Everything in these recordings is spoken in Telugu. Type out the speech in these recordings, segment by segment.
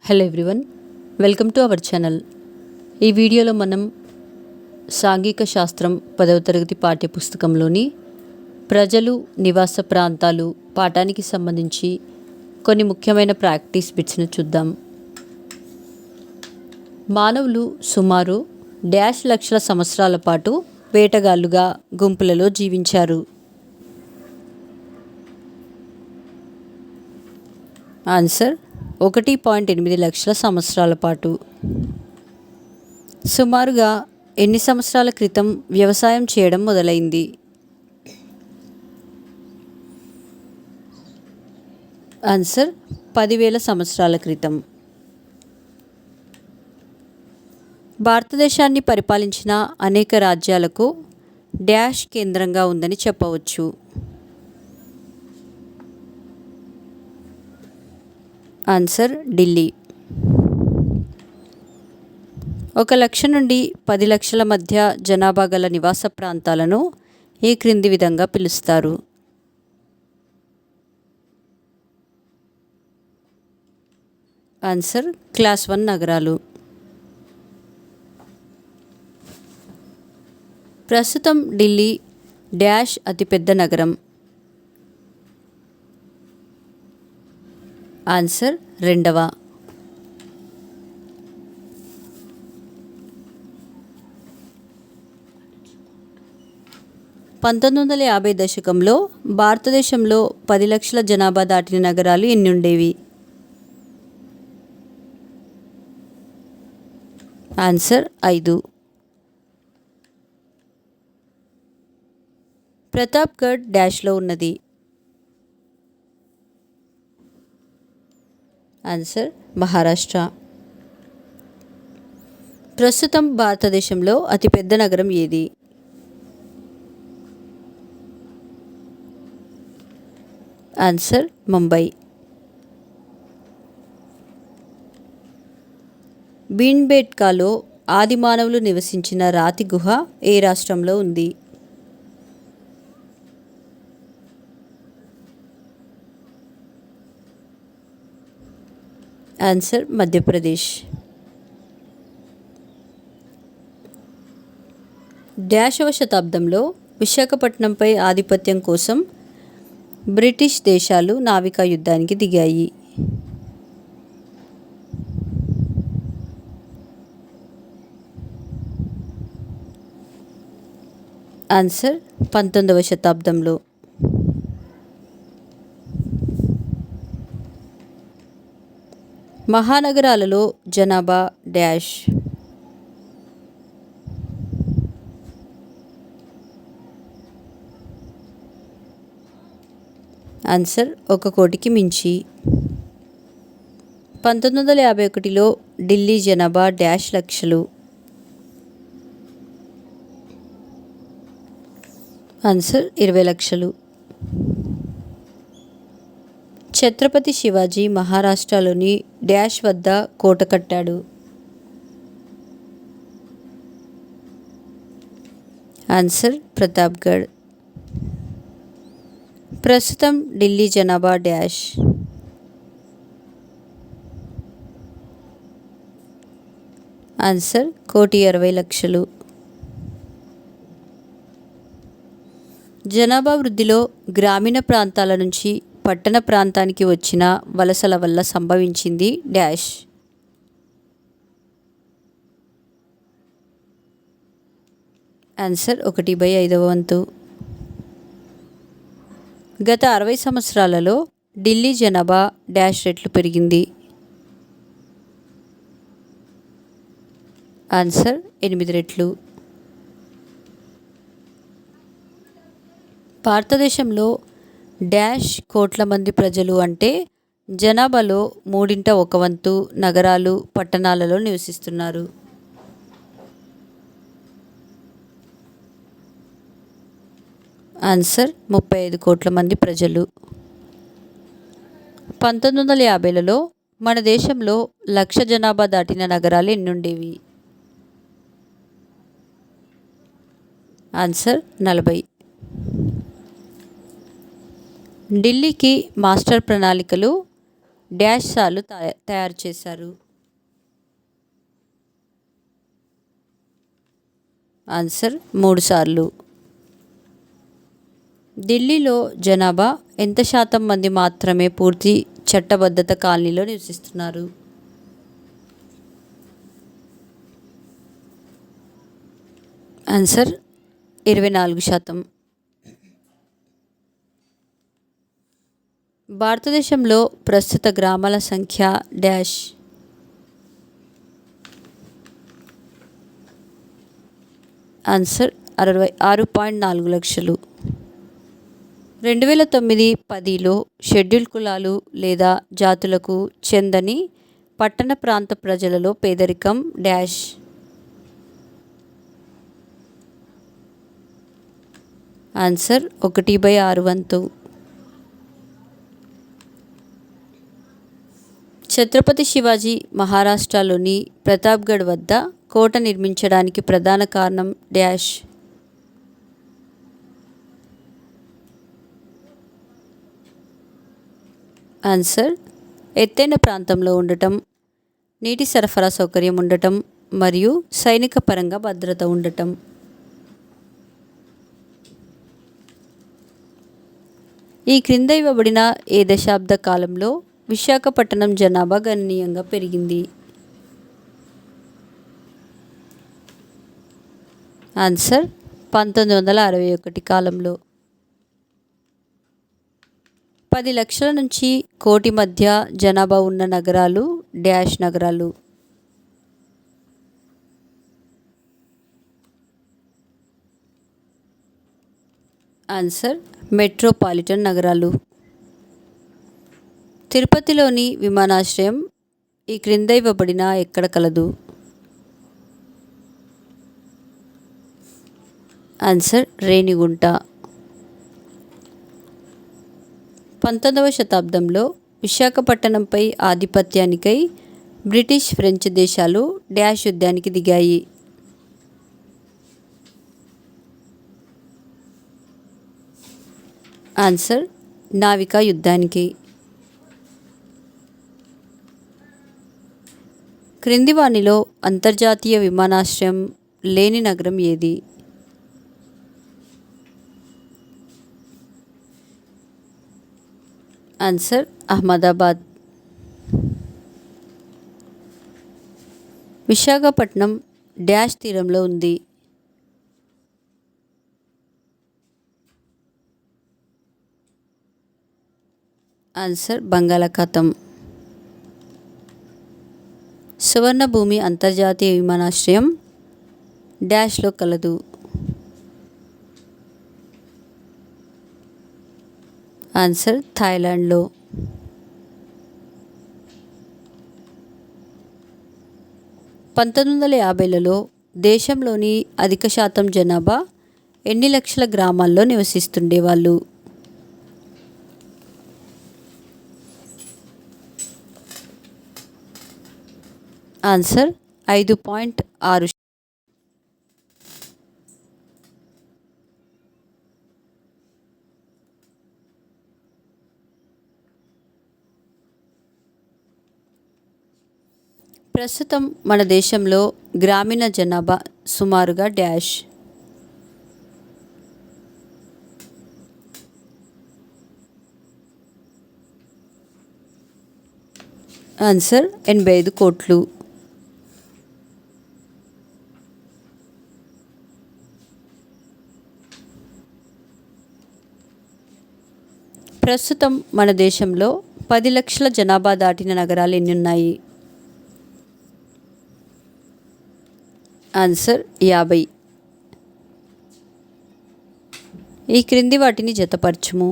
Hello everyone, welcome to our channel. ఈ వీడియోలో మనం సాంఘిక శాస్త్రం 10వ తరగతి పాఠ్యపుస్తకంలోని ప్రజలు నివాస ప్రాంతాలు పాఠానికి సంబంధించి కొన్ని ముఖ్యమైన ప్రాక్టీస్ బిట్స్ను చూద్దాం. మానవులు సుమారు డాష్ లక్షల సంవత్సరాల పాటు వేటగాళ్ళుగా గుంపులలో జీవించారు. ఆన్సర్ 1.8 లక్షల సంవత్సరాల పాటు. సుమారుగా ఎన్ని సంవత్సరాల క్రితం వ్యవసాయం చేయడం మొదలైంది? ఆన్సర్ 10,000 సంవత్సరాల క్రితం. భారతదేశాన్ని పరిపాలించిన అనేక రాజ్యాలకు డాష్ కేంద్రంగా ఉందని చెప్పవచ్చు. ఆన్సర్ ఢిల్లీ. 1 లక్ష నుండి 10 లక్షల మధ్య జనాభా గల నివాస ప్రాంతాలను ఈ క్రింది విధంగా పిలుస్తారు. ఆన్సర్ క్లాస్ 1 నగరాలు. ప్రస్తుతం ఢిల్లీ డాష్ అతిపెద్ద నగరం. ఆన్సర్ 2వ. దశకంలో భారతదేశంలో 10 లక్షల జనాభా దాటిన నగరాలు ఎన్ని ఉండేవి? ఆన్సర్ 5. ప్రతాప్గఢ్ డాష్లో ఉన్నది. ఆన్సర్ మహారాష్ట్ర. ప్రస్తుతం భారతదేశంలో అతిపెద్ద నగరం ఏది? ఆన్సర్ ముంబై. భీంబేట్కాలో ఆది మానవులు నివసించిన రాతి గుహ ఏ రాష్ట్రంలో ఉంది? ఆన్సర్ మధ్యప్రదేశ్. డాషవ శతాబ్దంలో విశాఖపట్నంపై ఆధిపత్యం కోసం బ్రిటిష్ దేశాలు నావికా యుద్ధానికి దిగాయి. ఆన్సర్ 19వ శతాబ్దంలో. మహానగరాలలో జనాభా డాష్. ఆన్సర్ 1 కోటికి మించి. 1951లో ఢిల్లీ జనాభా డాష్ లక్షలు. ఆన్సర్ 20 లక్షలు. ఛత్రపతి శివాజీ మహారాష్ట్రలోని డాష్ వద్ద కోట కట్టాడు? ఆన్సర్ ప్రతాప్గఢ్. ప్రస్తుతం ఢిల్లీ జనాభా డాష్. ఆన్సర్ 1,60,00,000. జనాభా వృద్ధిలో గ్రామీణ ప్రాంతాల నుంచి పట్టణ ప్రాంతానికి వచ్చిన వలసల వల్ల సంభవించింది డాష్. ఆన్సర్ 1/5వ వంతు. గత 60 సంవత్సరాలలో ఢిల్లీ జనాభా డాష్ రెట్లు పెరిగింది? ఆన్సర్ 8 రెట్లు. భారతదేశంలో డాష్ కోట్ల మంది ప్రజలు అంటే జనాభాలో 1/3 వంతు నగరాలు పట్టణాలలో నివసిస్తున్నారు. ఆన్సర్ 35 కోట్ల మంది ప్రజలు. 1950లలో మన దేశంలో 1,00,000 జనాభా దాటిన నగరాలు ఎన్ని ఉండేవి? ఆన్సర్ 40. ఢిల్లీకి మాస్టర్ ప్రణాళికలు డాష్ సార్లు తయారు చేశారు? ఆన్సర్ 3 సార్లు. ఢిల్లీలో జనాభా ఎంత శాతం మంది మాత్రమే పూర్తి చట్టబద్ధత కాలనీలో నివసిస్తున్నారు? ఆన్సర్ 24%. భారతదేశంలో ప్రస్తుత గ్రామాల సంఖ్య డాష్. ఆన్సర్ 66.4 లక్షలు. 2009-10లో షెడ్యూల్ కులాలు లేదా జాతులకు చెందని పట్టణ ప్రాంత ప్రజలలో పేదరికం డాష్. ఆన్సర్ 1/6 వంతు. ఛత్రపతి శివాజీ మహారాష్ట్రలోని ప్రతాప్గఢ్ వద్ద కోట నిర్మించడానికి ప్రధాన కారణం డాష్. ఆన్సర్ ఎత్తైన ప్రాంతంలో ఉండటం, నీటి సరఫరా సౌకర్యం ఉండటం మరియు సైనిక పరంగా భద్రత ఉండటం. ఈ క్రింద ఇవ్వబడిన ఏ దశాబ్ద కాలంలో విశాఖపట్నం జనాభా గణనీయంగా పెరిగింది? ఆన్సర్ 1961 కాలంలో. 10 లక్షల నుంచి 1 కోటి మధ్య జనాభా ఉన్న నగరాలు డాష్ నగరాలు. ఆన్సర్ మెట్రోపాలిటన్ నగరాలు. తిరుపతిలోని విమానాశ్రయం ఈ క్రింద ఇవ్వబడిన ఎక్కడ కలదు? ఆన్సర్ రేణిగుంట. 19వ శతాబ్దంలో విశాఖపట్నంపై ఆధిపత్యానికై బ్రిటిష్, ఫ్రెంచ్ దేశాలు డాష్ యుద్ధానికి దిగాయి? ఆన్సర్ నావికా యుద్ధానికి. క్రింది వానిలో అంతర్జాతీయ విమానాశ్రయం లేని నగరం ఏది? ఆన్సర్ అహ్మదాబాద్. విశాఖపట్నం డాష్ తీరంలో ఉంది? ఆన్సర్ బంగాళాఖాతం. సువర్ణభూమి అంతర్జాతీయ విమానాశ్రయం డాష్లో కలదు? ఆన్సర్ థాయిలాండ్లో. పంతొమ్మిది 1950లలో దేశంలోని అధిక శాతం జనాభా ఎన్ని లక్షల గ్రామాల్లో నివసిస్తుండేవాళ్ళు? ఆన్సర్ 5.6. ప్రస్తుతం మన దేశంలో గ్రామీణ జనాభా సుమారుగా డాష్. ఆన్సర్ 85 కోట్లు. ప్రస్తుతం మన దేశంలో 10 లక్షల జనాభా దాటిన నగరాలు ఎన్ని ఉన్నాయి? ఆన్సర్ 50. ఈ క్రింది వాటిని జతపరచుము.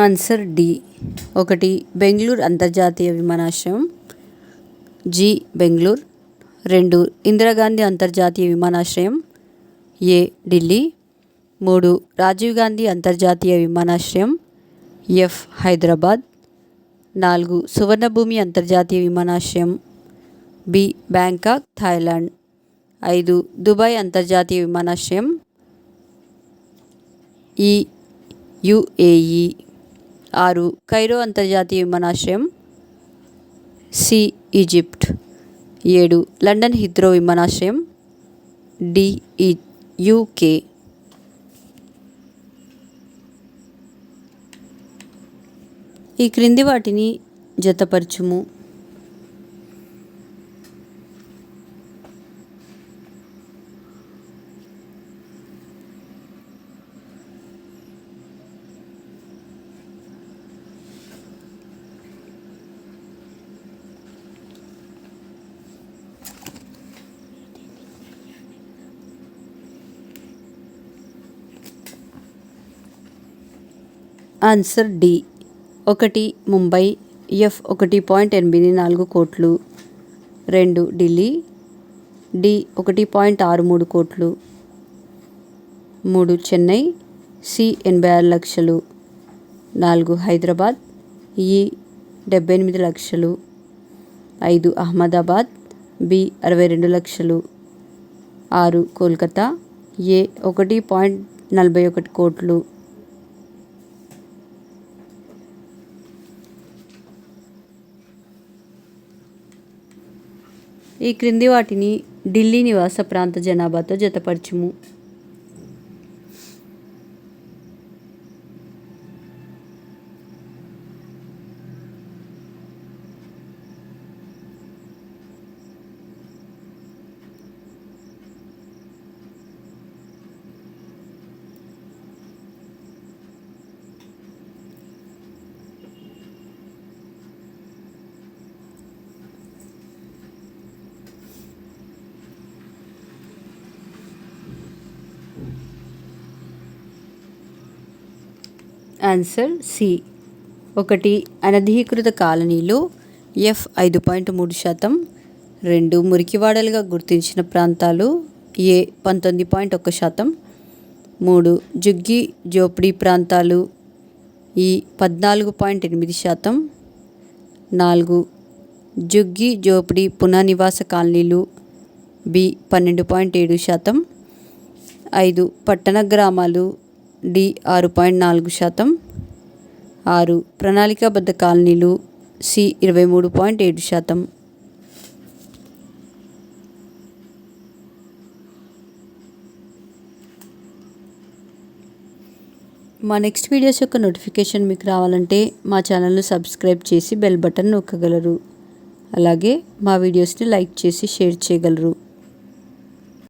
Answer D. 1 బెంగళూరు అంతర్జాతీయ విమానాశ్రయం, జి బెంగళూరు. 2 ఇందిరాగాంధీ అంతర్జాతీయ విమానాశ్రయం, ఏ ఢిల్లీ. 3 రాజీవ్ గాంధీ అంతర్జాతీయ విమానాశ్రయం, ఎఫ్ హైదరాబాద్. 4 సువర్ణభూమి అంతర్జాతీయ విమానాశ్రయం, బి బ్యాంకాక్ థాయిలాండ్. 5 దుబాయ్ అంతర్జాతీయ విమానాశ్రయం, ఈ యుఏఈ. 6 కైరో అంతర్జాతీయ విమానాశ్రయం, సి ఈజిప్ట్. 7 లండన్ హీత్రో విమానాశ్రయం, డి యూకే. ఈ క్రింది వాటిని జతపరచుము. Answer D. 1 ముంబై, ఎఫ్ 1.84 కోట్లు. 2 ఢిల్లీ, డి 1.63 కోట్లు. 3 చెన్నై, సి 86 లక్షలు. 4 హైదరాబాద్, ఈ 78 లక్షలు. 5 అహ్మదాబాద్, బి 62 లక్షలు. 6 కోల్కతా, ఏ 1.41 కోట్లు. ఈ క్రింది వాటిని ఢిల్లీ నివాస ప్రాంత జనాభాతో జతపరచుము. Answer C. 1 అనధికృత కాలనీలో ఎఫ్ 5.3%. 2 మురికివాడలుగా గుర్తించిన ప్రాంతాలు, ఏ 19.1%. 3 జుగ్గి జోపిడీ ప్రాంతాలు, ఈ 14.8%. 4 జుగ్గి జోపిడీ పునర్నివాస కాలనీలు, బి 12.7%. 5 పట్టణ గ్రామాలు, డి 6.4%. 6 ప్రణాళికాబద్ధ కాలనీలు, సి 23.7%. మా నెక్స్ట్ వీడియోస్ యొక్క నోటిఫికేషన్ మీకు రావాలంటే మా ఛానల్ను సబ్స్క్రైబ్ చేసి బెల్ బటన్ నొక్కగలరు. అలాగే మా వీడియోస్ని లైక్ చేసి షేర్ చేయగలరు.